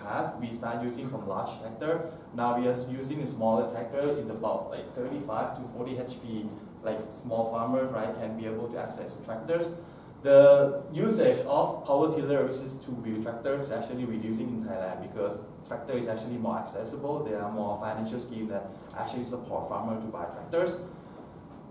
past, we start using from large tractor. Now we are using a smaller tractor. It's about like 35 to 40 HP. Like small farmers, right, can be able to access to tractors. The usage of power tiller, which is two-wheel tractors, is actually reducing in Thailand because tractor is actually more accessible. There are more financial schemes that actually support farmers to buy tractors.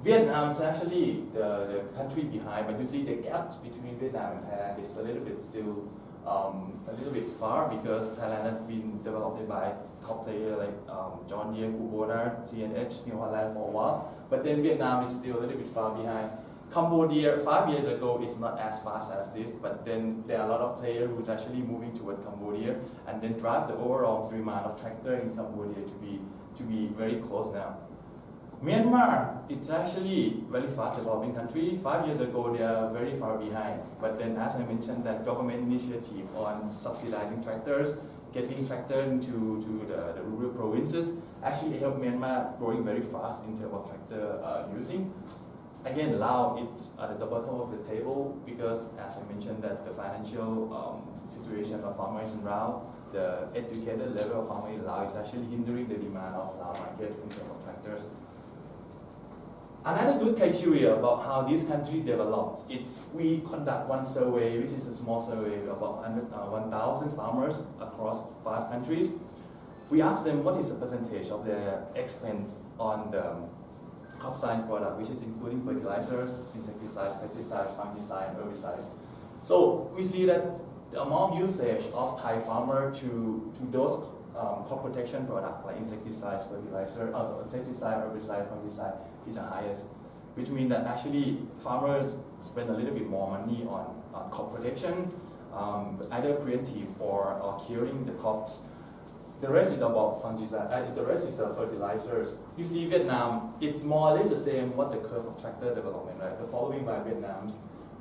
Vietnam is actually the country behind, but you see the gaps between Vietnam and Thailand is a little bit still a little bit far because Thailand has been developed by top players like John Deere, Kubota, CNH, New Holland for a while. But then Vietnam is still a little bit far behind. Cambodia 5 years ago is not as fast as this, but then there are a lot of players who's actually moving toward Cambodia and then drive the overall demand of tractor in Cambodia to be very close now. Myanmar, it's actually very fast developing country. 5 years ago, they are very far behind. But then, as I mentioned, that government initiative on subsidizing tractors, getting tractor into the rural provinces, actually helped Myanmar growing very fast in terms of tractor using. Again, Laos, it's at the bottom of the table because, as I mentioned, that the financial situation of farmers in Laos, the educated level of farmers in Laos is actually hindering the demand of Laos market in terms of tractors. Another good criteria about how this country developed, we conduct one survey, which is a small survey, about 1,000 farmers across 5 countries. We asked them what is the percentage of their expense on the crop science product, which is including fertilizers, insecticides, pesticides, fungicides, and herbicides. So we see that the amount of usage of Thai farmer to those crop protection products like insecticides, fertilizer, insecticide, herbicide, fungicide is the highest, which means that actually farmers spend a little bit more money on crop protection, either preventive or curing the crops. The rest is about fungicide, the rest is fertilizers. You see Vietnam, it's more or less the same what the curve of tractor development, right? The following by Vietnam.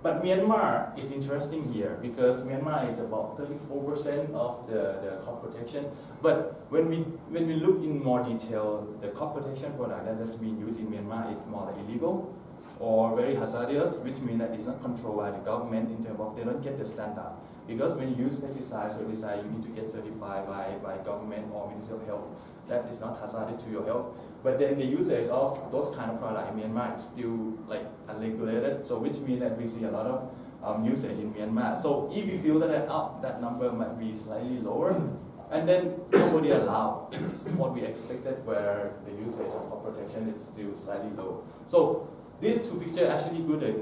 But Myanmar is interesting here because Myanmar is about 34% of the crop protection. But when we look in more detail, the crop protection product that has been used in Myanmar is more like illegal or very hazardous, which means that it's not controlled by the government in terms of they don't get the standard. Because when you use pesticides or herbicides, you need to get certified by government or Ministry of Health. That is not hazardous to your health. But then the usage of those kind of products in Myanmar is still like unregulated, so which means that we see a lot of usage in Myanmar. So if we filter that out, that number might be slightly lower. And then Cambodia, Laos, it's what we expected where the usage of crop protection is still slightly low. So these two pictures actually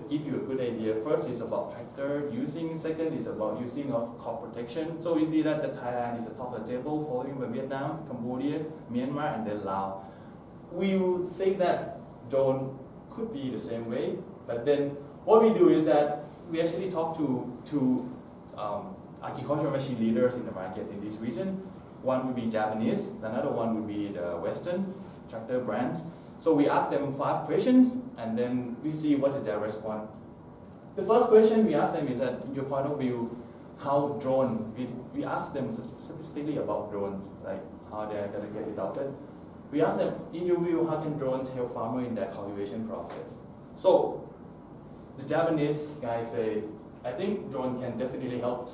give you a good idea. First is about tractor using, second is about using of crop protection. So we see that the Thailand is at the top of the table, following by Vietnam, Cambodia, Myanmar, and then Laos. We would think that drone could be the same way, but then what we do is that we actually talk to agricultural machine leaders in the market in this region. One would be Japanese, another one would be the Western tractor brands. So we ask them 5 questions, and then we see what is their response. The first question we ask them is that, in your point of view, how drone, we ask them specifically about drones, like how they're going to get adopted. We ask them, in your view, how can drones help farmers in their cultivation process? So the Japanese guys say, I think drone can definitely help,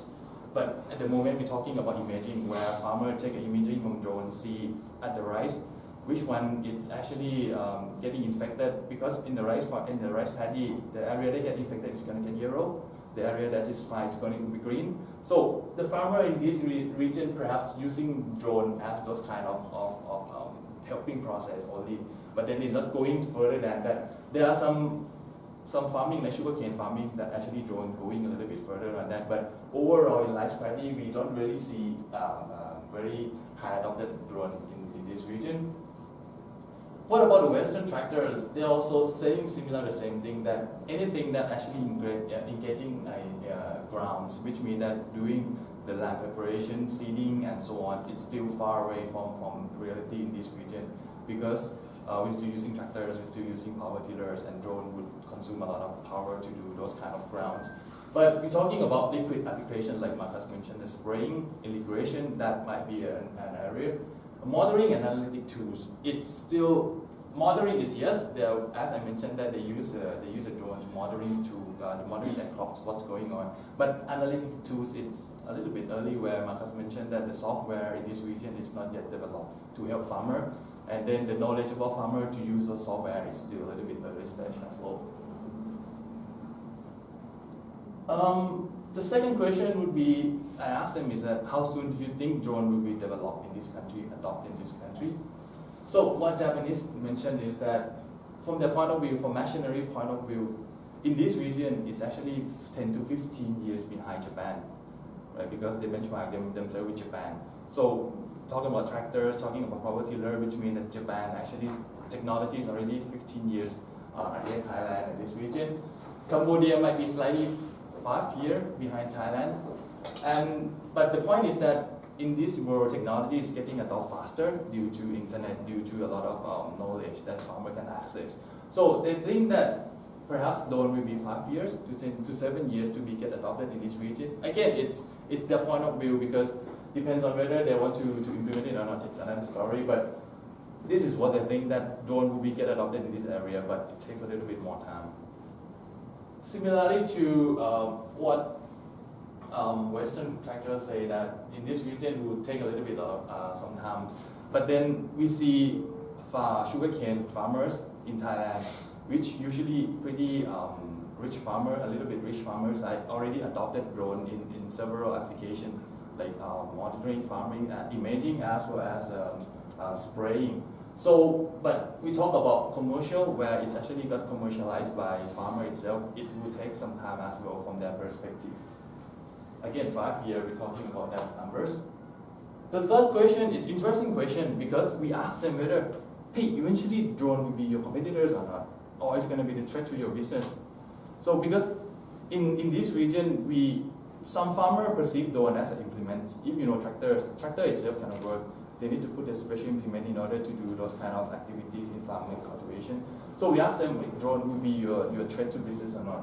but at the moment we're talking about imaging, where farmers take an imaging from drone, see at the rice, which one is actually getting infected, because in the rice paddy, the area they get infected is going to get yellow, the area that is fine is going to be green. So the farmer in this region perhaps using drone as those kind of helping process only, but then it's not going further than that. There are some farming, like sugarcane farming, that actually drone going a little bit further than that, but overall in rice paddy, we don't really see very high adopted drone in this region. What about the Western tractors? They're also saying the same thing, that anything that actually engaging grounds, which means that doing the land preparation, seeding, and so on, it's still far away from reality in this region, because we're still using tractors, we're still using power tillers, and drone would consume a lot of power to do those kind of grounds. But we're talking about liquid application, like Markus mentioned, the spraying, irrigation, that might be an area. Monitoring and analytic tools, it's still Monitoring is yes. As I mentioned, that they use a drone to monitor the crops, what's going on. But analytic tools, it's a little bit early. Where Markus mentioned that the software in this region is not yet developed to help farmer, and then the knowledgeable farmer to use the software is still a little bit early stage as well. The second question would be, I asked them, is that how soon do you think drone will be developed in this country, adopted in this country? So what Japanese mentioned is that from their point of view, from machinery point of view, in this region, it's actually 10 to 15 years behind Japan, right? Because they benchmark themselves with Japan. So talking about tractors, talking about power tiller, which means that Japan actually, technology is already 15 years ahead Thailand in this region. Cambodia might be slightly 5 years behind Thailand. But the point is that in this world, technology is getting adopted faster due to internet, due to a lot of knowledge that farmer can access. So they think that perhaps drone will be 5 years to 10 to 7 years to get adopted in this region. Again, it's their point of view, because depends on whether they want to implement it or not. It's another story. But this is what they think, that drone will get adopted in this area, but it takes a little bit more time. Similarly to what Western tractors say, that in this region will take a little bit of some time. But then we see sugarcane farmers in Thailand, which usually pretty rich farmer, a little bit rich farmers, already adopted drone in several applications, like monitoring, farming, imaging, as well as spraying. So, but we talk about commercial, where it's actually got commercialized by farmer itself. It will take some time as well from their perspective. Again, 5 years, we're talking about that numbers. The third question, it's interesting question, because we asked them whether, hey, eventually drone will be your competitors or not, or it's going to be the threat to your business. So because in this region, some farmer perceive drone as an implement. If you know tractor itself cannot work, they need to put a special implement in order to do those kind of activities in farming cultivation. So we asked them if drone will be your threat to business or not.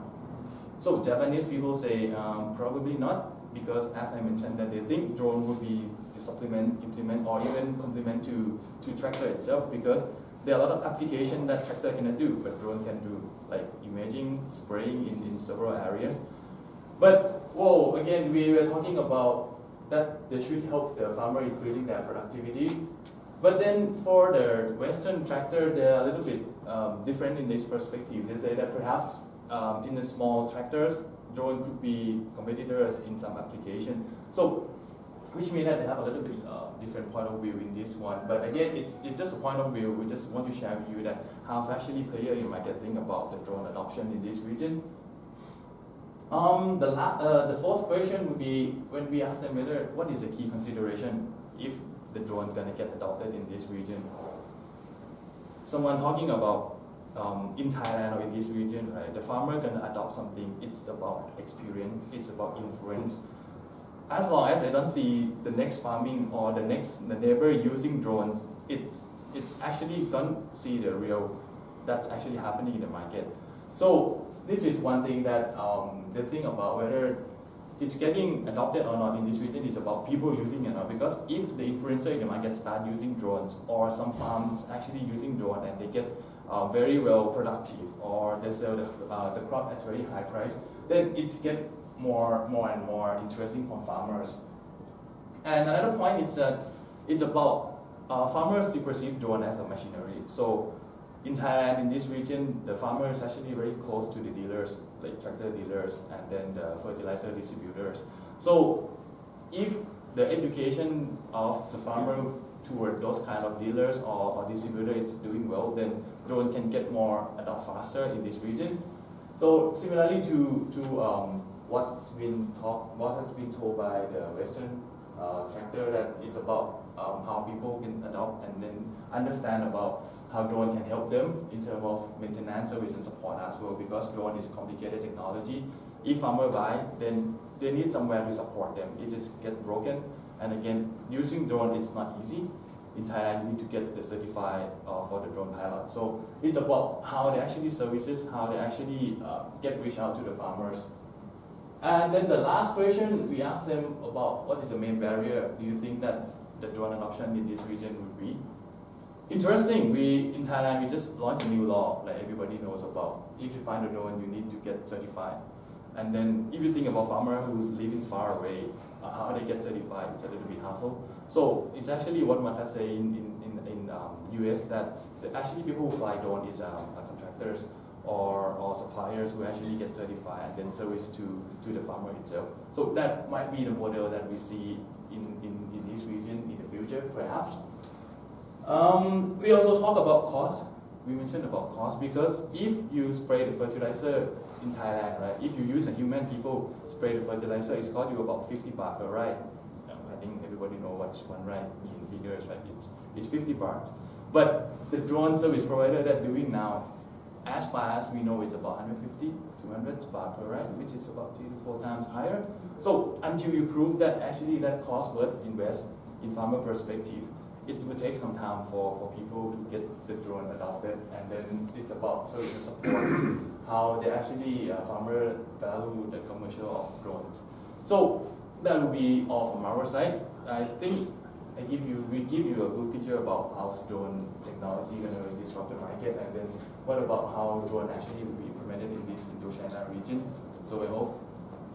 So Japanese people say probably not, because as I mentioned, that they think drone will be the supplement, implement, or even complement to tractor itself, because there are a lot of applications that tractor cannot do, but drone can do, like imaging, spraying in several areas. But again, we were talking about that they should help the farmer increasing their productivity. But then for the Western tractor, they're a little bit different in this perspective. They say that perhaps in the small tractors, drone could be competitors in some application. So, which means that they have a little bit different point of view in this one. But again, it's just a point of view. We just want to share with you that how actually player in market think about the drone adoption in this region. The fourth question would be, when we ask them whether what is the key consideration if the drone gonna get adopted in this region. Someone talking about in Thailand or in this region, right? The farmer gonna adopt something. It's about experience. It's about influence. As long as I don't see the next farming or the neighbor using drones, it's actually don't see the real that's actually happening in the market. So this is one thing that they think about whether it's getting adopted or not in this region is about people using it or not. Because if the influencer in the market start using drones, or some farms actually using drone and they get very well productive, or they sell the crop at very high price, then it gets more and more interesting from farmers. And another point is that it's about farmers to perceive drone as a machinery. So in Thailand, in this region, the farmer is actually very close to the dealers, like tractor dealers, and then the fertilizer distributors. So if the education of the farmer toward those kind of dealers or distributor is doing well, then drone can get more adopt faster in this region. So similarly to what has been told by the Western tractor, that it's about how people can adopt and then understand about how drone can help them in terms of maintenance, service, and support as well, because drone is complicated technology. If farmer buy, then they need somewhere to support them. It just get broken. And again, using drone, it's not easy. In Thailand, you need to get the certified for the drone pilot. So it's about how they actually services, how they actually get reach out to the farmers. And then the last question, we asked them about what is the main barrier do you think that the drone adoption in this region would be? Interesting. In Thailand, we just launched a new law, like everybody knows about. If you find a drone, you need to get certified. And then if you think about farmer who's living far away, how they get certified, it's a little bit hassle. So it's actually what Markus say in US that actually people who fly drone is contractors or suppliers who actually get certified and then service to the farmer itself. So that might be the model that we see in this region in the future, perhaps. We also talk about cost. We mentioned about cost because if you spray the fertilizer in Thailand, right? If you use a human people spray the fertilizer, it's cost you about 50 baht per ride. I think everybody know what's one ride in figures, right? It's 50 baht. But the drone service provider that doing now, as far as we know, it's about 150, 200 baht per ride, which is about 3 to 4 times higher. So until you prove that actually that cost worth invest in farmer perspective, it will take some time for people to get the drone adopted, and then it's about service and support, how they actually farmer value the commercial of drones. So that will be all from our side. I think we give you a good picture about how drone technology going to disrupt the market, and then what about how drone actually will be implemented in this Indochina region. So I hope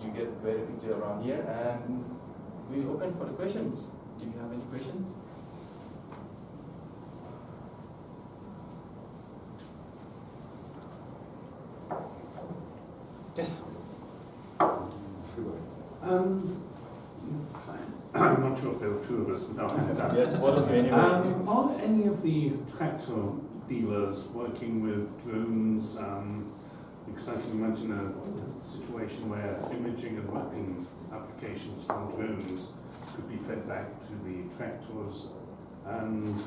you get a better picture around here, and we open for the questions. If you have any questions. Yes. I'm not sure if there were two of us. No, are any of the tractor dealers working with drones? Because I can imagine a situation where imaging and mapping applications from drones could be fed back to the tractors, and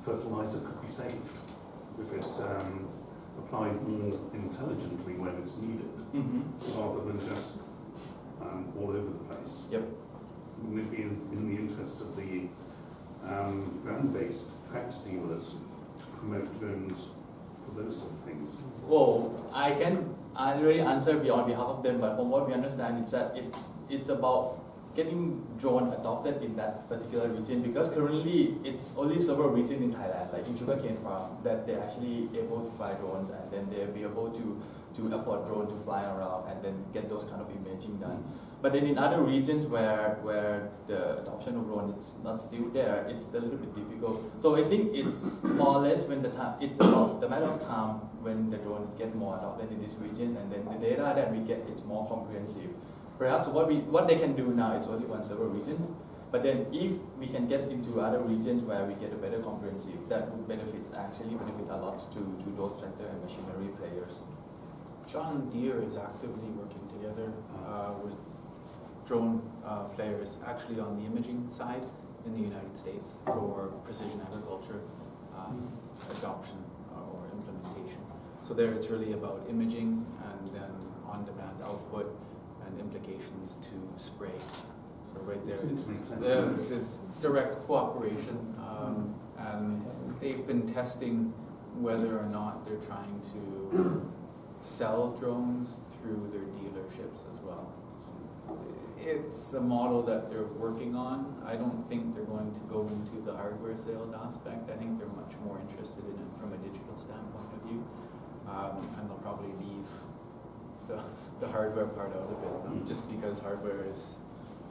fertilizer could be saved if it's applied more intelligently when it's needed, rather than just all over the place. Yep. Wouldn't it be in the interests of the ground-based tractor dealers to promote drones for those sort of things? Well, I can really answer on behalf of them, but from what we understand, it's that it's about getting drone adopted in that particular region, because currently it's only several regions in Thailand, like in sugarcane farm, that they're actually able to fly drones, and then they'll be able to afford drone to fly around and then get those kind of imaging done. But then in other regions where the adoption of drone is not still there, it's a little bit difficult. So I think it's more or less when it's about the matter of time when the drones get more adopted in this region, and then the data that we get, it's more comprehensive. Perhaps what they can do now is only on several regions, but then if we can get into other regions where we get a better comprehensive, that would benefit a lot to those tractor and machinery players. John Deere is actively working together with drone players, actually on the imaging side in the United States for precision agriculture adoption or implementation. So there it's really about imaging and then on-demand output and implications to spray. So right there it's direct cooperation, and they've been testing whether or not they're trying to sell drones through their dealerships as well. It's a model that they're working on. I don't think they're going to go into the hardware sales aspect. I think they're much more interested in it from a digital standpoint of view, and they'll probably leave the hardware part out of it, just because hardware is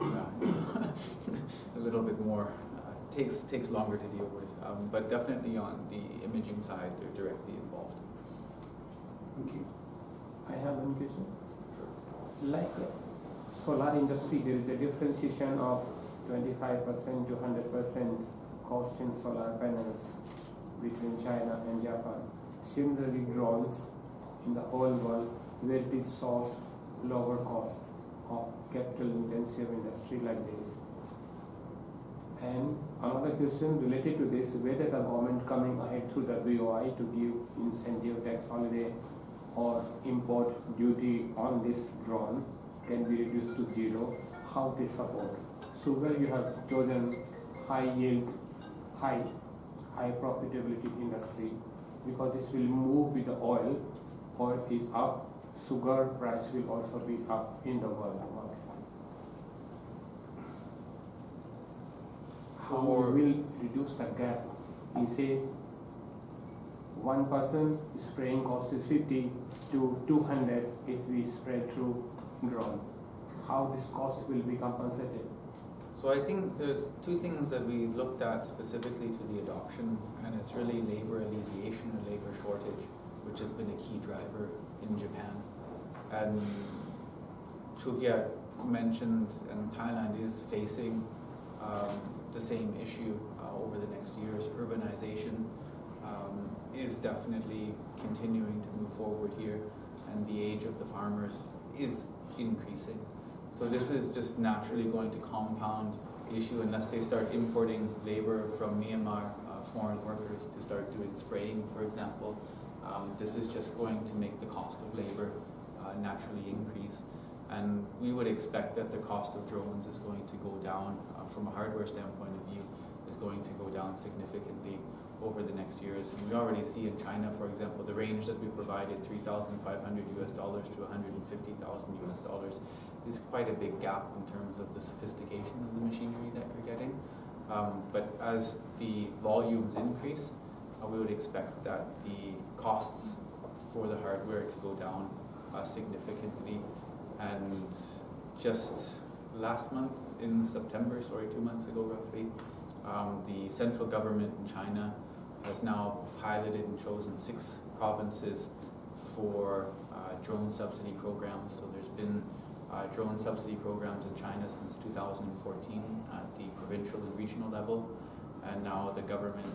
a little bit more takes longer to deal with. But definitely on the imaging side, they're directly involved. Thank you. I have one question. Like solar industry, there is a differentiation of 25% to 100% cost in solar panels between China and Japan. Similarly, drones in the whole world, where it is sourced lower cost of capital intensive industry like this. And another question related to this, whether the government coming ahead through the BOI to give incentive tax holiday or import duty on this drone can be reduced to zero, how this support. Sugar, you have chosen high yield, high profitability industry, because this will move with the oil is up, sugar price will also be up in the world market. How we will reduce the gap You say one person spraying cost is 50 to 200 if we spread through drone. How this cost will be compensated? So I think there's two things that we looked at specifically to the adoption, and it's really labor alleviation or labor shortage, which has been a key driver in Japan. And Chukiat mentioned, and Thailand is facing the same issue over the next years. Urbanization is definitely continuing to move forward here, and the age of the farmers is increasing. So this is just naturally going to compound the issue unless they start importing labor from Myanmar, foreign workers to start doing spraying, for example. This is just going to make the cost of labor naturally increase. And we would expect that the cost of drones is going to go down from a hardware standpoint of view, is going to go down significantly over the next years. And we already see in China, for example, the range that we provided, $3,500 to $150,000 is quite a big gap in terms of the sophistication of the machinery that you're getting. But as the volumes increase, we would expect that the costs for the hardware to go down significantly. And just last month, in September, 2 months ago roughly, the central government in China has now piloted and chosen 6 provinces for drone subsidy programs. So there's been drone subsidy programs in China since 2014 at the provincial and regional level. And now the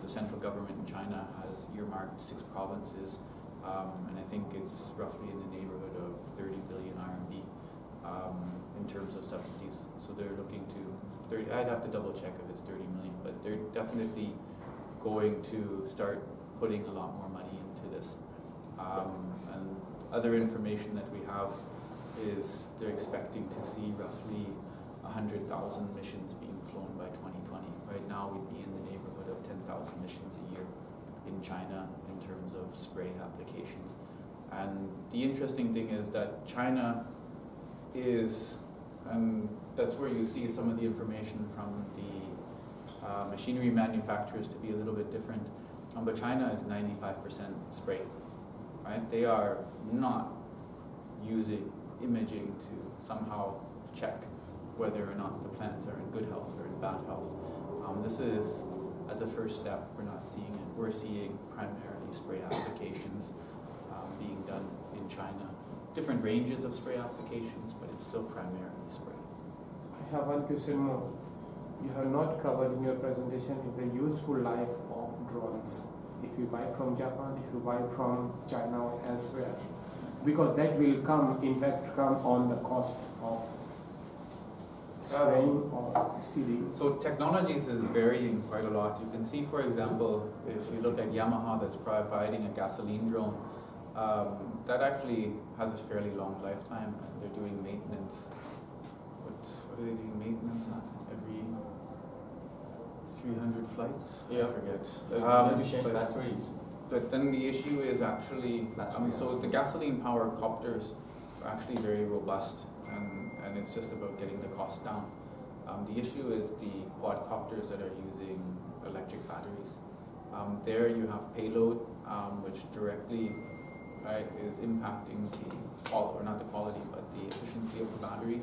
central government in China has earmarked 6 provinces, and I think it's roughly in the neighborhood of 30 billion RMB in terms of subsidies. So they're looking to, I'd have to double check if it's 30 million, but they're definitely going to start putting a lot more money into this. And other information that we have is they're expecting to see roughly 100,000 missions being flown by 2020. Right now we'd be in the neighborhood of 10,000 missions a year in China in terms of spray applications. And the interesting thing is that China is, and that's where you see some of the information from the machinery manufacturers to be a little bit different. But China is 95% spray, right? They are not using imaging to somehow check whether or not the plants are in good health or in bad health. This is, as a first step, we're not seeing it. We're seeing primarily spray applications being done in China. Different ranges of spray applications, but it's still primarily spray. I have one question more. You have not covered in your presentation is the useful life of drones. If you buy from Japan, if you buy from China or elsewhere, because that will come on the cost of spraying or seeding. So technologies is varying quite a lot. You can see, for example, if you look at Yamaha that's providing a gasoline drone, that actually has a fairly long lifetime. They're doing maintenance. What are they doing maintenance on? Every 300 flights? Yeah. I forget. To change batteries. But then the issue is actually, so the gasoline powered copters are actually very robust, and it's just about getting the cost down. The issue is the quadcopters that are using electric batteries. There you have payload, which directly is impacting the quality, or not the quality, but the efficiency of the battery,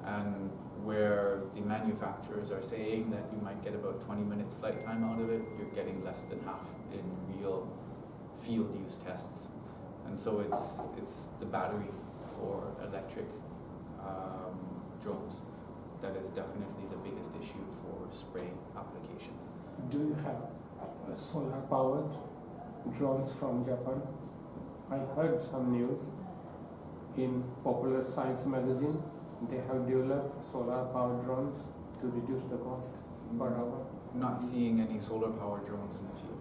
and where the manufacturers are saying that you might get about 20 minutes flight time out of it, you're getting less than half in real field use tests. And so it's the battery for electric drones that is definitely the biggest issue for spray applications. Do you have solar powered drones from Japan? I heard some news in Popular Science magazine. They have developed solar powered drones to reduce the cost per hour. Not seeing any solar powered drones in the field.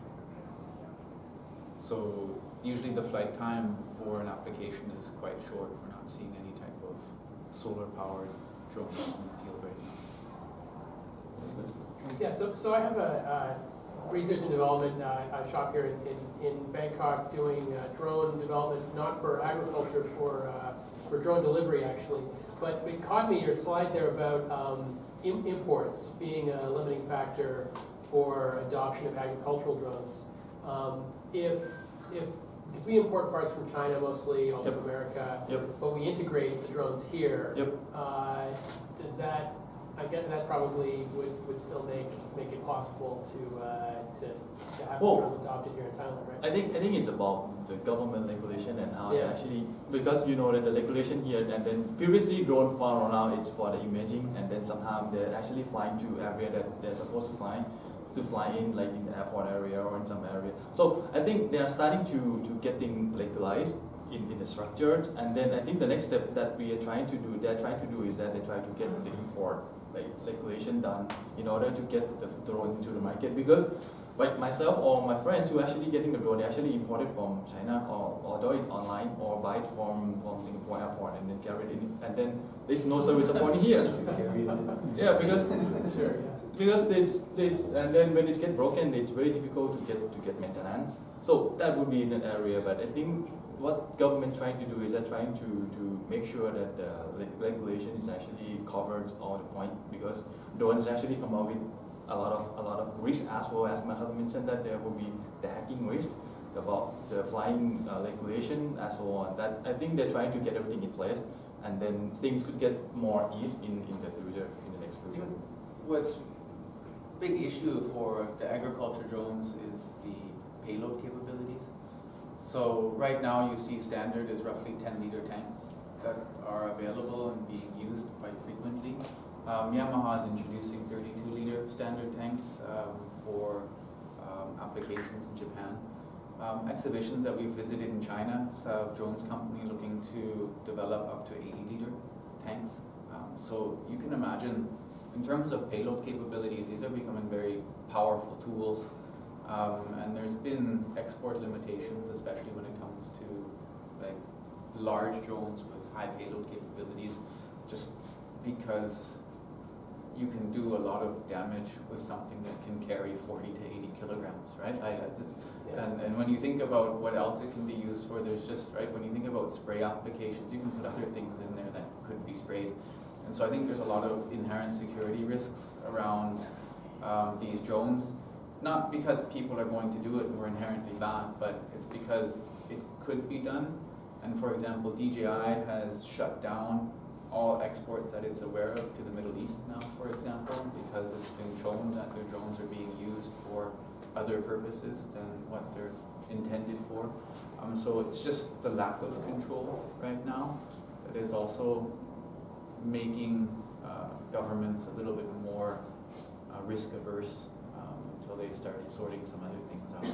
So usually the flight time for an application is quite short. We're not seeing any type of solar powered drones in the field right now. Yeah, so I have a research and development shop here in Bangkok doing drone development, not for agriculture, for drone delivery actually. But it caught me, your slide there about imports being a limiting factor for adoption of agricultural drones. Because we import parts from China mostly, also Yep. America, Yep. but we integrate the drones here. Yep. Does that, I guess that probably would still make it possible to have the Well, drones adopted here in Thailand, right? I think it's about the government regulation and how they Yeah. actually, because you know that the regulation here, and then previously drone fly around, it's for the imaging, and then sometimes they're actually flying to area that they're supposed to fly in, like in the airport area or in some area. So I think they are starting to get things legalized in the structures, and then I think the next step that they're trying to do is that they try to get the import regulation done in order to get the drone into the market, because like myself or my friends who are actually getting the drone, they actually import it from China or order it online or buy it from Singapore airport and then carry it in, and then there's no service support here. Yeah, because Sure, yeah. because it's and then when it gets broken, it's very difficult to get maintenance. So that would be in an area, but I think what government trying to do is they're trying to make sure that the regulation is actually covered all the point, because drones actually come out with a lot of risk, as well as Markus mentioned that there will be the hacking risk about the flying regulation and so on. That I think they're trying to get everything in place, and then things could get more ease in the future, in the next future. What's big issue for the agriculture drones is the payload capabilities. So right now you see standard is roughly 10-liter tanks that are available and being used quite frequently. Yamaha is introducing 32-liter standard tanks for applications in Japan. Exhibitions that we've visited in China, so drones company looking to develop up to 80-liter tanks. So you can imagine, in terms of payload capabilities, these are becoming very powerful tools. And there's been export limitations, especially when it comes to like large drones with high payload capabilities, just because you can do a lot of damage with something that can carry 40 to 80 kilograms, right? And when you think about what else it can be used for, there's just, right, when you think about spray applications, you can put other things in there that could be sprayed. And so I think there's a lot of inherent security risks around these drones. Not because people are going to do it and we're inherently bad, but it's because it could be done. And for example, DJI has shut down all exports that it's aware of to the Middle East now, for example, because it's been shown that their drones are being used for other purposes than what they're intended for. So it's just the lack of control right now that is also making governments a little bit more risk averse until they started sorting some other things out.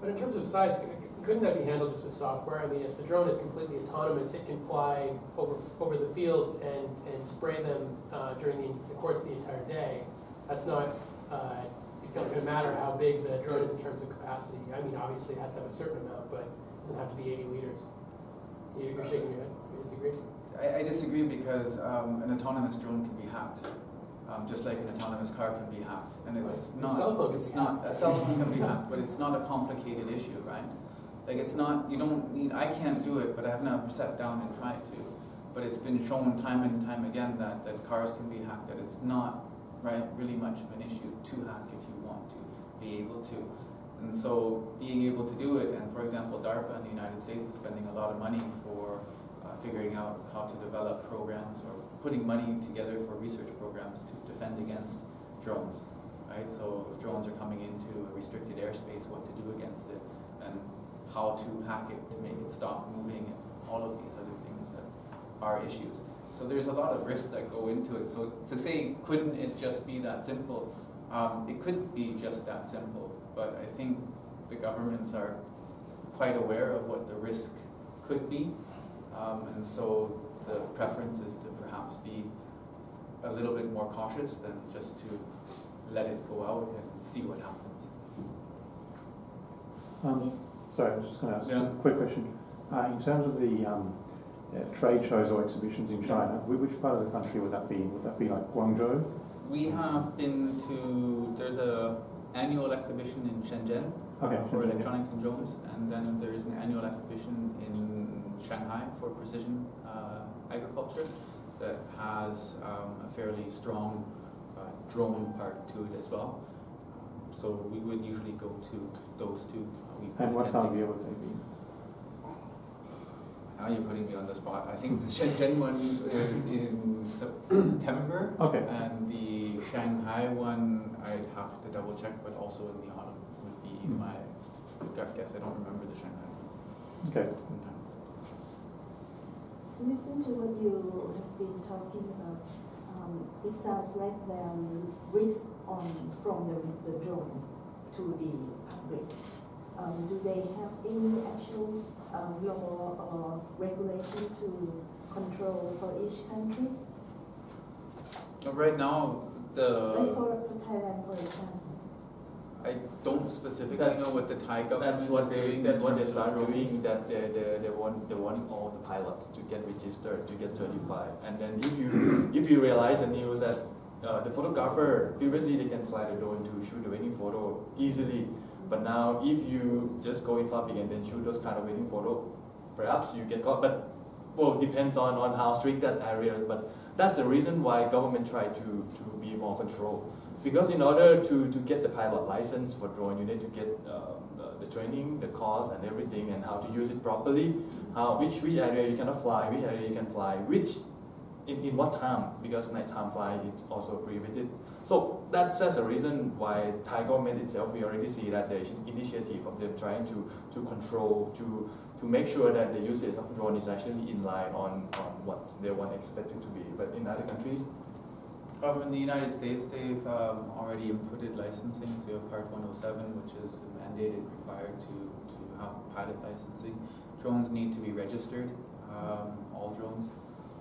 But in terms of size, couldn't that be handled just with software? I mean, if the drone is completely autonomous, it can fly over the fields and spray them during the course of the entire day. That's not, it's not going to matter how big the drone is in terms of capacity. I mean, obviously it has to have a certain amount, but it doesn't have to be 80 liters. You're shaking your head. You disagree? I disagree because an autonomous drone can be hacked. Just like an autonomous car can be hacked, and it's not. A cell phone can be hacked, but it's not a complicated issue, right? Like it's not. You don't need. I can't do it, but I have never sat down and tried to. But it's been shown time and time again that cars can be hacked. That it's not really much of an issue to hack if you want to be able to. And so being able to do it, and for example, DARPA in the United States is spending a lot of money for figuring out how to develop programs or putting money together for research programs to defend against drones, right? So if drones are coming into a restricted airspace, what to do against it, and how to hack it to make it stop moving, and all of these other things that are issues. So there's a lot of risks that go into it. So to say, couldn't it just be that simple? It could be just that simple, but I think the governments are quite aware of what the risk could be. And so the preference is to perhaps be a little bit more cautious than just to let it go out and see what happens. Sorry, I was just going to ask Yeah. a quick question. In terms of the trade shows or exhibitions in China, which part of the country would that be? Would that be like Guangzhou? We have been to, there's a annual exhibition in Shenzhen for Shenzhen, electronics and drones, and then there's an annual exhibition in Shanghai for precision agriculture that has a fairly strong drone part to it as well. So we would usually go to those two. And what time of year would they be? Now you're putting me on the spot. I think the Shenzhen one is in September. Okay. And the Shanghai one, I'd have to double check, but also in the autumn would be my gut guess. I don't remember the Shanghai one. Okay. Listen to what you have been talking about. It sounds like there are risks from the drones to the public. Do they have any actual law or regulation to control for each country? Right now, Like for Thailand, for example. I don't specifically That's- know what the Thai government That's what is they doing. that's what in they terms of start drones. doing. That they want all the pilots to get registered, to get certified. And then if you realize the news that the photographer previously they can fly the drone to shoot the wedding photo easily, but now if you just go in public and then shoot those kind of wedding photo, perhaps you get caught. But well, depends on how strict that area is. But that's the reason why government try to be more control. Because in order to get the pilot license for drone, you need to get the training, the course and everything, and how to use it properly, which area you cannot fly, which area you can fly, which in what time, because nighttime flight is also prohibited. So that's the reason why Thai government itself, we already see that the initiative of them trying to control, to make sure that the usage of drone is actually in line on what they want expected to be. But in other countries, In the United States, they've already inputted licensing, so you have Part 107, which is mandated, required to have pilot licensing. Drones need to be registered, all drones,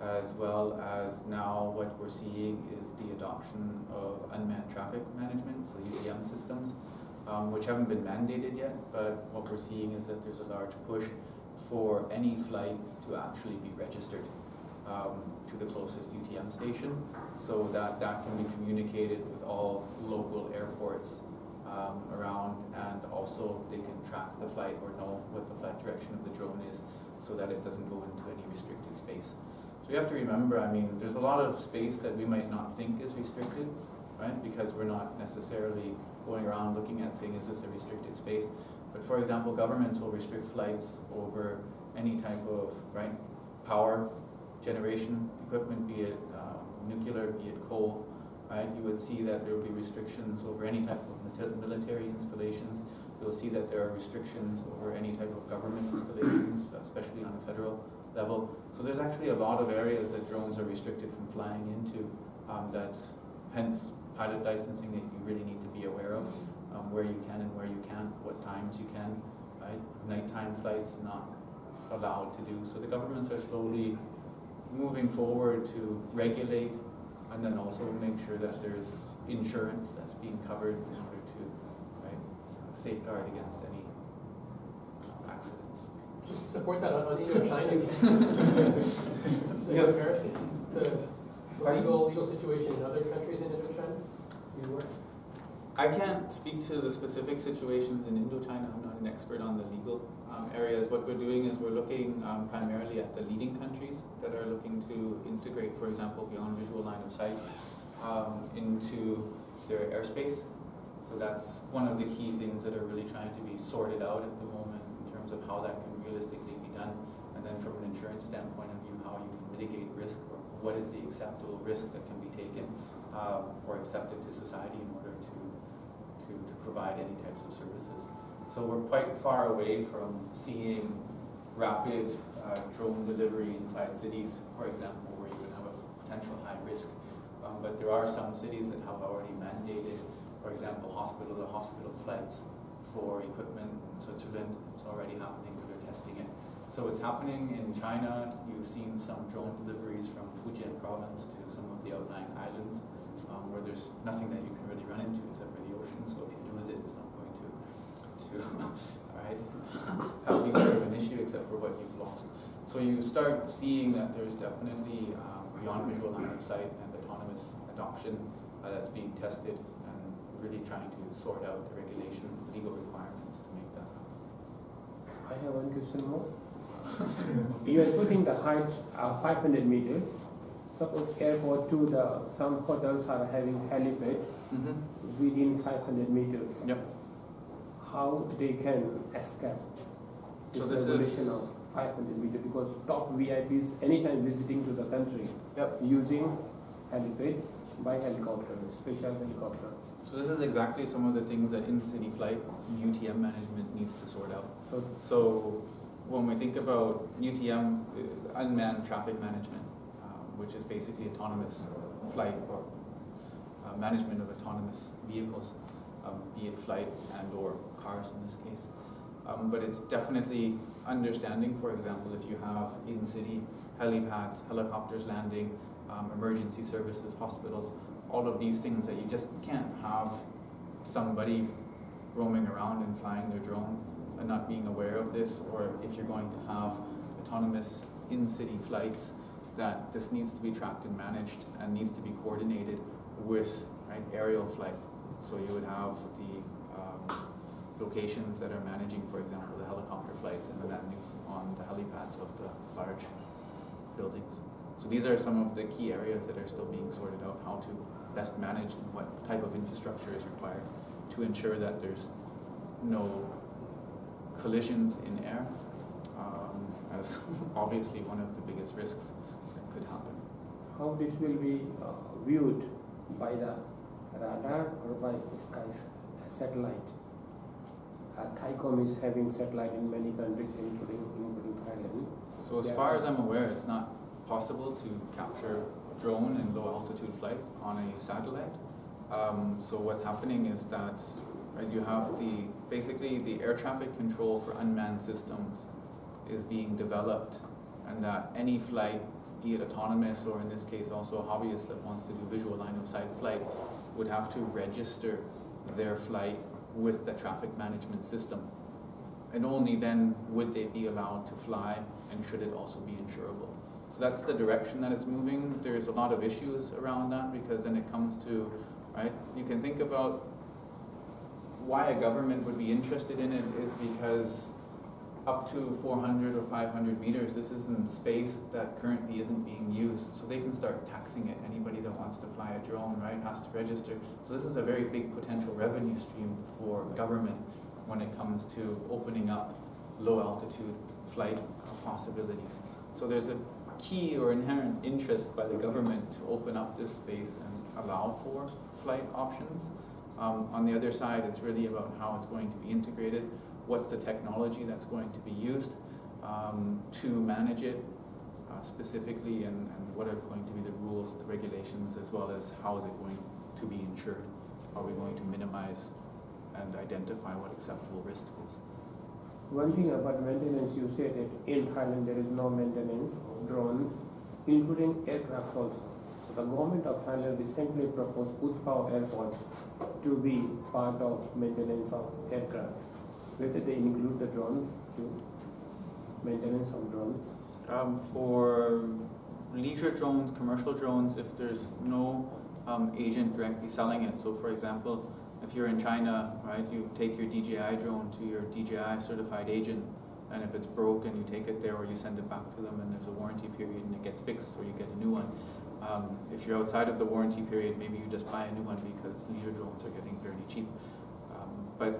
as well as now what we're seeing is the adoption of unmanned traffic management, so UTM systems, which haven't been mandated yet, but what we're seeing is that there's a large push for any flight to actually be registered to the closest UTM station, so that can be communicated with all local airports around, and also they can track the flight or know what the flight direction of the drone is, so that it doesn't go into any restricted space. So you have to remember, I mean, there's a lot of space that we might not think is restricted, right? Because we're not necessarily going around looking at saying, is this a restricted space? But for example, governments will restrict flights over any type of, right, power generation equipment, be it nuclear, be it coal, right? You would see that there will be restrictions over any type of military installations. You'll see that there are restrictions over any type of government installations, especially on a federal level. So there's actually a lot of areas that drones are restricted from flying into, that's hence pilot licensing that you really need to be aware of, where you can and where you can't, what times you can, right? Nighttime flights not allowed to do. So the governments are slowly moving forward to regulate and then also make sure that there's insurance that's being covered in order to, right, safeguard against any accidents. Just support that on Indochina. Just a comparison. The legal situation in other countries in Indochina. I can't speak to the specific situations in Indochina. I'm not an expert on the legal areas. What we're doing is we're looking primarily at the leading countries that are looking to integrate, for example, beyond visual line of sight into their airspace. So that's one of the key things that are really trying to be sorted out at the moment in terms of how that can realistically be done. And then from an insurance standpoint of view, how you can mitigate risk, or what is the acceptable risk that can be taken or accepted to society in order to provide any types of services. So we're quite far away from seeing rapid drone delivery inside cities, for example, where you would have a potential high risk. But there are some cities that have already mandated, for example, hospital-to-hospital flights for equipment in Switzerland. It's already happening, where they're testing it. So it's happening in China. You've seen some drone deliveries from Fujian province to some of the outlying islands, where there's nothing that you can really run into except for the ocean. So if you lose it, it's not going to right, have much of an issue except for what you've lost. So you start seeing that there's definitely beyond visual line of sight and autonomous adoption that's being tested, and really trying to sort out the regulation, legal requirements to make that happen. I have one question more. You are putting the height 500 meters. Suppose airport to some hotels are having helipad. Mm-hmm. within 500 meters. Yep. How they can escape So this this regulation is- of 500 meters, because top VIPs anytime visiting to the country Yep. using helipad by helicopter, special helicopter. So this is exactly some of the things that in-city flight UTM management needs to sort out. So So when we think about UTM, unmanned traffic management, which is basically autonomous flight or management of autonomous vehicles, be it flight and or cars in this case. But it's definitely understanding, for example, if you have in-city helipads, helicopters landing, emergency services, hospitals, all of these things that you just can't have somebody roaming around and flying their drone and not being aware of this, or if you're going to have autonomous in-city flights, that this needs to be tracked and managed and needs to be coordinated with aerial flight. So you would have the locations that are managing, for example, the helicopter flights and the landings on the helipads of the large buildings. So these are some of the key areas that are still being sorted out, how to best manage and what type of infrastructure is required to ensure that there's no collisions in air, as obviously one of the biggest risks that could happen. how this will be viewed by the radar or by skies satellite? Thaicom is having satellite in many countries, including Thailand. So as far as I'm aware, it's not possible to capture drone in low altitude flight on a satellite. So what's happening is that you have basically the air traffic control for unmanned systems is being developed, and that any flight, be it autonomous or in this case also a hobbyist that wants to do visual line of sight flight, would have to register their flight with the traffic management system. And only then would they be allowed to fly, and should it also be insurable. So that's the direction that it's moving. There's a lot of issues around that, because then it comes to, you can think about why a government would be interested in it is because up to 400 or 500 meters, this isn't space that currently isn't being used. So they can start taxing it. Anybody that wants to fly a drone, has to register. So this is a very big potential revenue stream for government when it comes to opening up low altitude flight possibilities. So there's a key or inherent interest by the government to open up this space and allow for flight options. On the other side, it's really about how it's going to be integrated, what's the technology that's going to be used to manage it specifically, and what are going to be the rules, the regulations, as well as how is it going to be insured. Are we going to minimize and identify what acceptable risk is? One thing about maintenance, you said that in Thailand there is no maintenance of drones, including aircraft also. So the government of Thailand recently proposed Utpao Airport to be part of maintenance of aircraft. Whether they include the drones too, maintenance of drones. For leisure drones, commercial drones, if there's no agent directly selling it. So for example, if you're in China, you take your DJI drone to your DJI certified agent, and if it's broken, you take it there or you send it back to them, and there's a warranty period and it gets fixed, or you get a new one. If you're outside of the warranty period, maybe you just buy a new one because leisure drones are getting fairly cheap. But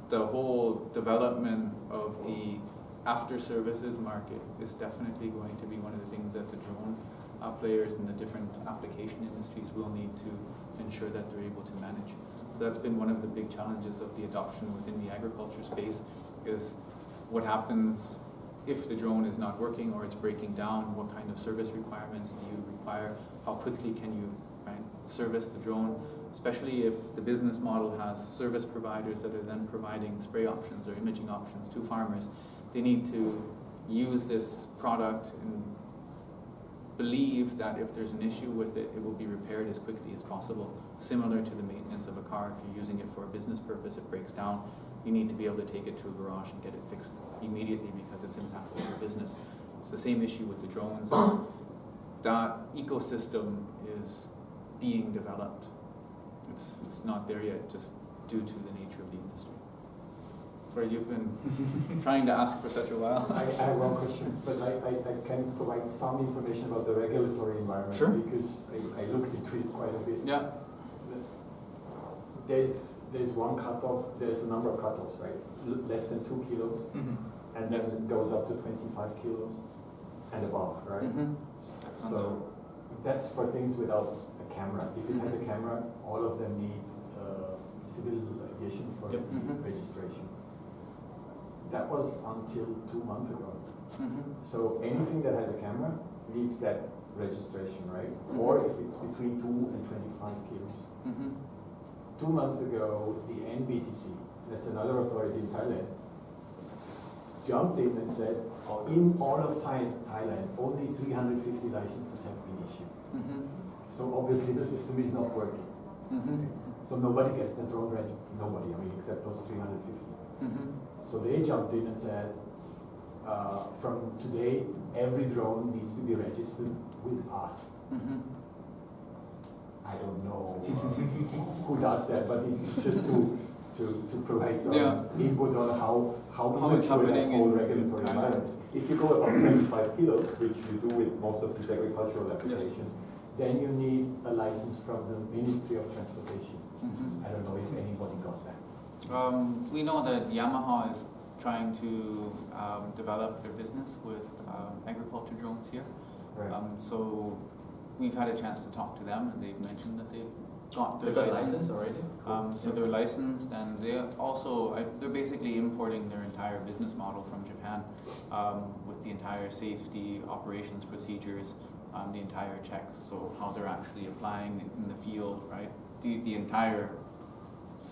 the whole development of the after services market is definitely going to be one of the things that the drone players in the different application industries will need to ensure that they're able to manage. So that's been one of the big challenges of the adoption within the agriculture space, is what happens if the drone is not working or it's breaking down. What kind of service requirements do you require? How quickly can you service the drone? Especially if the business model has service providers that are then providing spray options or imaging options to farmers. They need to use this product and believe that if there's an issue with it, it will be repaired as quickly as possible. Similar to the maintenance of a car, if you're using it for a business purpose, it breaks down, you need to be able to take it to a garage and get it fixed immediately because it's impactful to your business. It's the same issue with the drones. That ecosystem is being developed. It's not there yet, just due to the nature of the industry. Sorry, you've been trying to ask for such a while. I have one question, but I can provide some information about the regulatory environment. Sure. Because I looked into it quite a bit. Yeah. there's one cutoff, there's a number of cutoffs, right? Less than 2 kilos, and then it goes up to 25 kilos and above, right? So that's for things without a camera. If it has a camera, all of them need civil aviation for registration. That was until 2 months ago. So anything that has a camera needs that registration, right? Or if it's between 2 and 25 kilos. 2 months ago, the NBTC, that's another authority in Thailand, jumped in and said, in all of Thailand, only 350 licenses have been issued. So obviously the system is not working. So nobody gets the drone ready. Nobody, I mean, except those 350. So they jumped in and said, from today, every drone needs to be registered with us. I don't know who does that, but it's just to provide some input on how it's happening that whole in regulatory Thailand. environment. If you go above 25 kilos, which you do with most of these agricultural applications, then you need a license from the Ministry of Transportation. I don't know if anybody got that. We know that Yamaha is trying to develop their business with agriculture drones here. Right. So we've had a chance to talk to them, and they've mentioned that they've got their They got license already? So they're licensed, and they also they're basically importing their entire business model from Japan with the entire safety operations procedures, the entire checks, so how they're actually applying in the field, right? The entire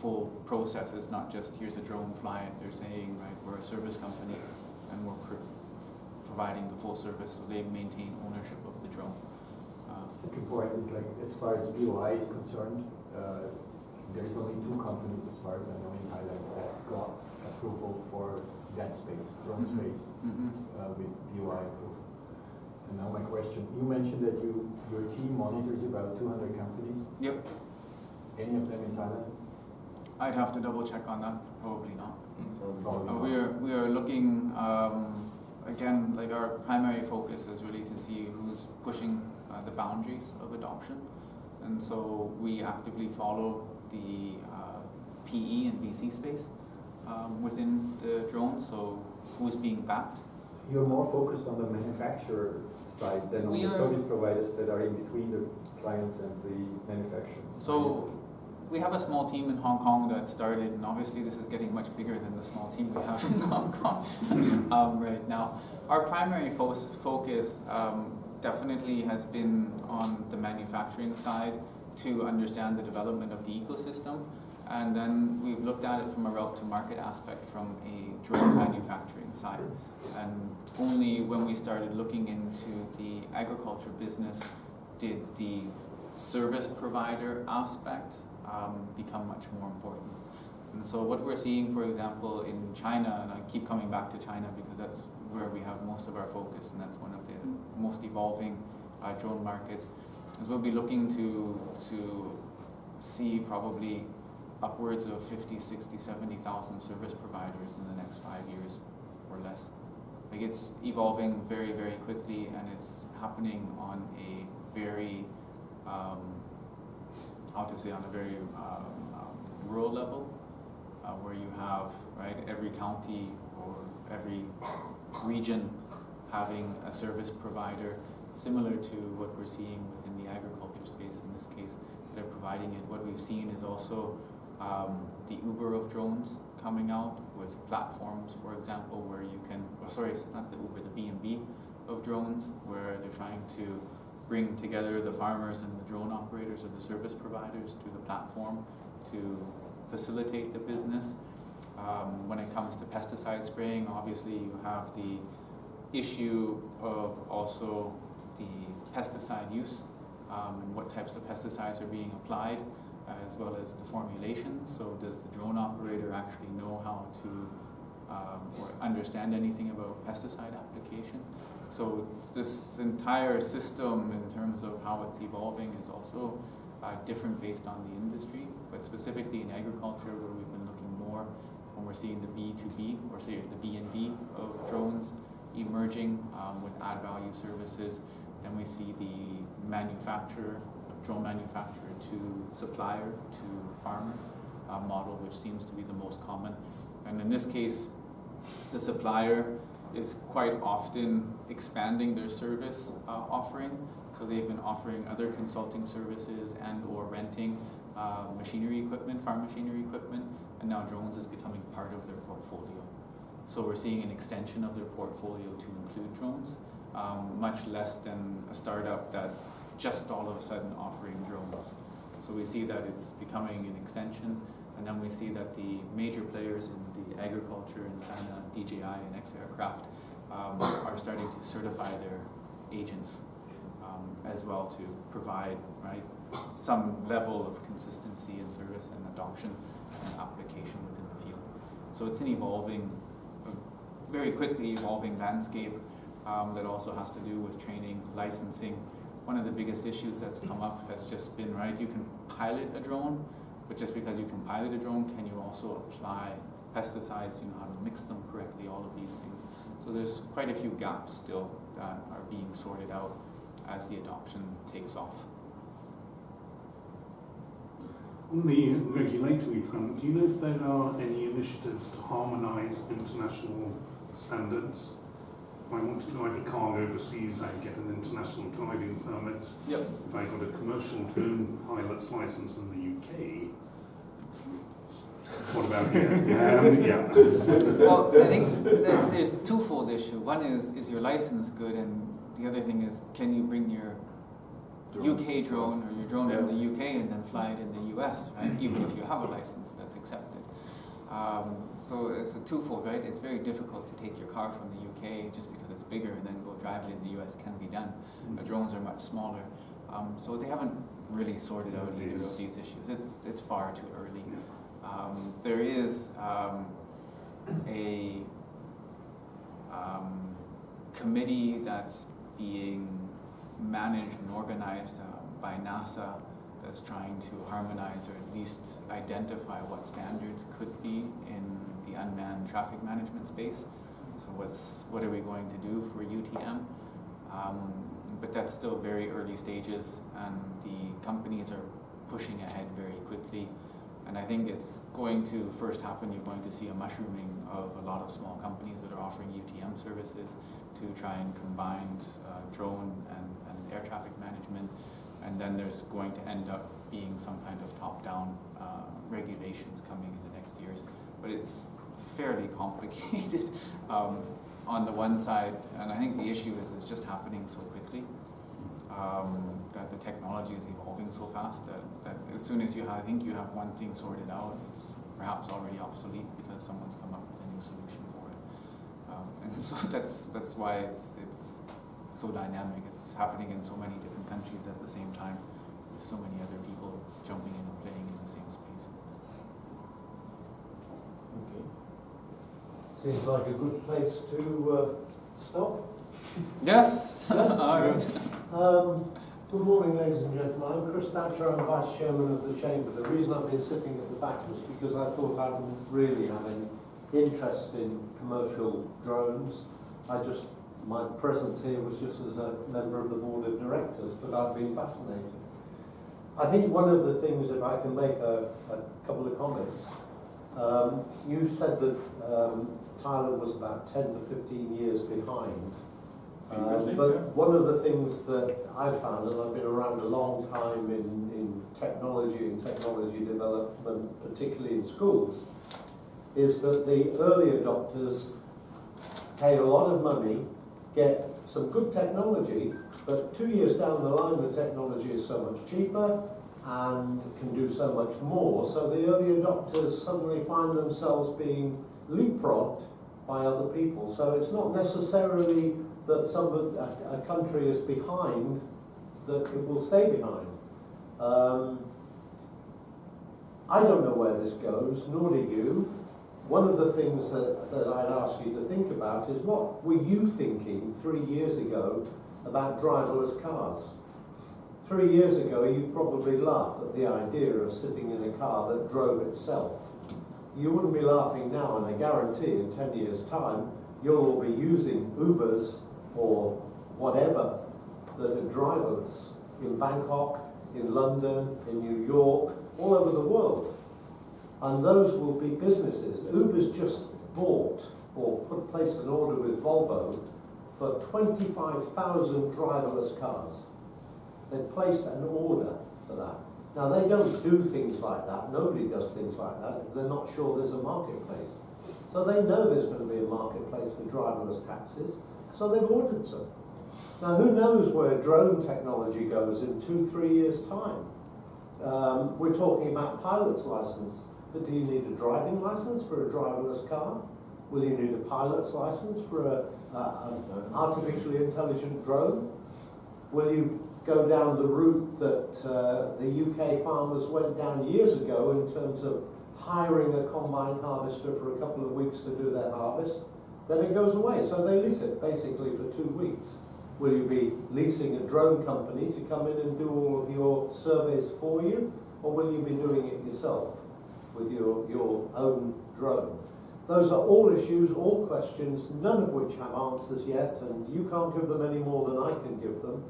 full process is not just here's a drone, fly it. They're saying, right, we're a service company and we're providing the full service, so they maintain ownership of the drone. Second point is, like, as far as BOI is concerned, there's only 2 companies, as far as I know, in Thailand that got approval for that space, drone space, with BOI approval. And now my question, you mentioned that your team monitors about 200 companies. Yep. Any of them in Thailand? I'd have to double check on that. Probably not. Probably not. We are looking again. Like, our primary focus is really to see who's pushing the boundaries of adoption, and so we actively follow the PE and VC space within the drone. So who's being backed? You're more focused on the manufacturer side than on the service providers that are in between the clients and the manufacturers. So we have a small team in Hong Kong that started, and obviously this is getting much bigger than the small team we have in Hong Kong right now. Our primary focus definitely has been on the manufacturing side to understand the development of the ecosystem, and then we've looked at it from a route to market aspect from a drone manufacturing side. And only when we started looking into the agriculture business did the service provider aspect become much more important. And so what we're seeing, for example, in China, and I keep coming back to China because that's where we have most of our focus, and that's one of the most evolving drone markets, is we'll be looking to see probably upwards of 50, 60, 70,000 service providers in the next 5 years or less. Like, it's evolving very, very quickly, and it's happening on a very on a very rural level, where you have, right, every county or every region having a service provider, similar to what we're seeing within the agriculture space in this case. They're providing it. What we've seen is also the Uber of drones coming out with platforms, for example, where you can, not the Uber, the B&B of drones, where they're trying to bring together the farmers and the drone operators or the service providers to the platform to facilitate the business. When it comes to pesticide spraying, obviously you have the issue of also the pesticide use and what types of pesticides are being applied, as well as the formulation. So does the drone operator actually know how to or understand anything about pesticide application? So this entire system, in terms of how it's evolving, is also different based on the industry, but specifically in agriculture, where we've been looking more, when we're seeing the B2B, or say the B&B of drones emerging with add value services, then we see the drone manufacturer to supplier to farmer, model, which seems to be the most common. And in this case, the supplier is quite often expanding their service offering. So they've been offering other consulting services and or renting machinery equipment, farm machinery equipment, and now drones is becoming part of their portfolio. So we're seeing an extension of their portfolio to include drones, much less than a startup that's just all of a sudden offering drones. So we see that it's becoming an extension, and then we see that the major players in the agriculture in China, DJI and X-Aircraft, are starting to certify their agents as well to provide some level of consistency in service and adoption and application within the field. So it's an evolving, very quickly evolving landscape that also has to do with training, licensing. One of the biggest issues that's come up has just been, you can pilot a drone, but just because you can pilot a drone, can you also apply pesticides, how to mix them correctly, all of these things. So there's quite a few gaps still that are being sorted out as the adoption takes off. On the regulatory front, do you know if there are any initiatives to harmonise international standards? If I want to drive a car overseas, I get an international driving permit. Yep. If I got a commercial drone pilot's license in the UK, what about here? Yeah. Well, I think there's a twofold issue. One is your license good, and the other thing is, can you bring your UK drone or your drone from the UK and then fly it in the US, even if you have a license that's accepted. So it's a twofold, It's very difficult to take your car from the UK just because it's bigger and then go drive it in the US can be done. The drones are much smaller. So they haven't really sorted out either of these issues. It's far too early. There is a committee that's being managed and organized by NASA that's trying to harmonize or at least identify what standards could be in the unmanned traffic management space. So what are we going to do for UTM? But that's still very early stages, and the companies are pushing ahead very quickly. And I think it's going to first happen, you're going to see a mushrooming of a lot of small companies that are offering UTM services to try and combine drone and air traffic management. And then there's going to end up being some kind of top-down regulations coming in the next years. But it's fairly complicated on the one side, and I think the issue is it's just happening so quickly. That the technology is evolving so fast that as soon as you have one thing sorted out, it's perhaps already obsolete because someone's come up with a new solution for it. And so that's why it's so dynamic. It's happening in so many different countries at the same time, with so many other people jumping in and playing in the same space. Okay. Seems like a good place to stop. Yes. All right. Good morning, ladies and gentlemen. I'm Chris Thatcher. I'm Vice Chairman of the Chamber. The reason I've been sitting at the back was because I thought I wouldn't really have any interest in commercial drones. My presence here was just as a member of the Board of Directors, but I've been fascinated. I think one of the things, if I can make a couple of comments, you said that Thailand was about 10 to 15 years behind. But one of the things that I've found, and I've been around a long time in technology and technology development, particularly in schools, is that the early adopters pay a lot of money, get some good technology, but 2 years down the line the technology is so much cheaper and can do so much more. So the early adopters suddenly find themselves being leapfrogged by other people. So it's not necessarily that a country is behind, that it will stay behind. I don't know where this goes, nor do you. One of the things that I'd ask you to think about is, what were you thinking 3 years ago about driverless cars? 3 years ago, you'd probably laugh at the idea of sitting in a car that drove itself. You wouldn't be laughing now, and I guarantee in 10 years' time, you'll all be using Ubers or whatever that are driverless in Bangkok, in London, in New York, all over the world. And those will be businesses. Uber's just bought or placed an order with Volvo for 25,000 driverless cars. They've placed an order for that. Now, they don't do things like that. Nobody does things like that. They're not sure there's a marketplace. So they know there's going to be a marketplace for driverless taxis, so they've ordered some. Now, who knows where drone technology goes in 2-3 years' time? We're talking about pilot's license, but do you need a driving license for a driverless car? Will you need a pilot's license for an artificially intelligent drone? Will you go down the route that the UK farmers went down years ago in terms of hiring a combine harvester for a couple of weeks to do their harvest? Then it goes away, so they lease it basically for 2 weeks. Will you be leasing a drone company to come in and do all of your surveys for you, or will you be doing it yourself with your own drone? Those are all issues, all questions, none of which have answers yet, and you can't give them any more than I can give them,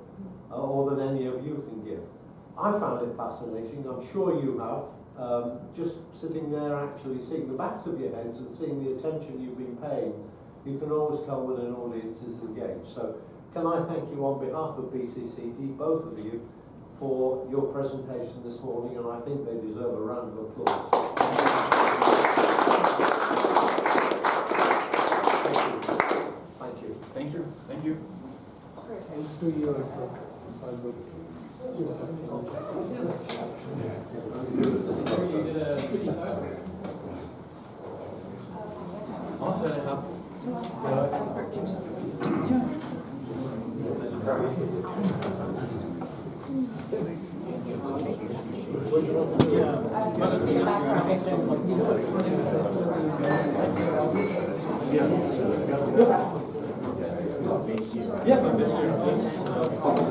or than any of you can give. I found it fascinating, I'm sure you have, just sitting there actually seeing the backs of your heads and seeing the attention you've been paying. You can always tell when an audience is engaged. So can I thank you on behalf of BCCT, both of you, for your presentation this morning, and I think they deserve a round of applause. Thank you. Thank you. Thank you. Thanks to you also. Yeah.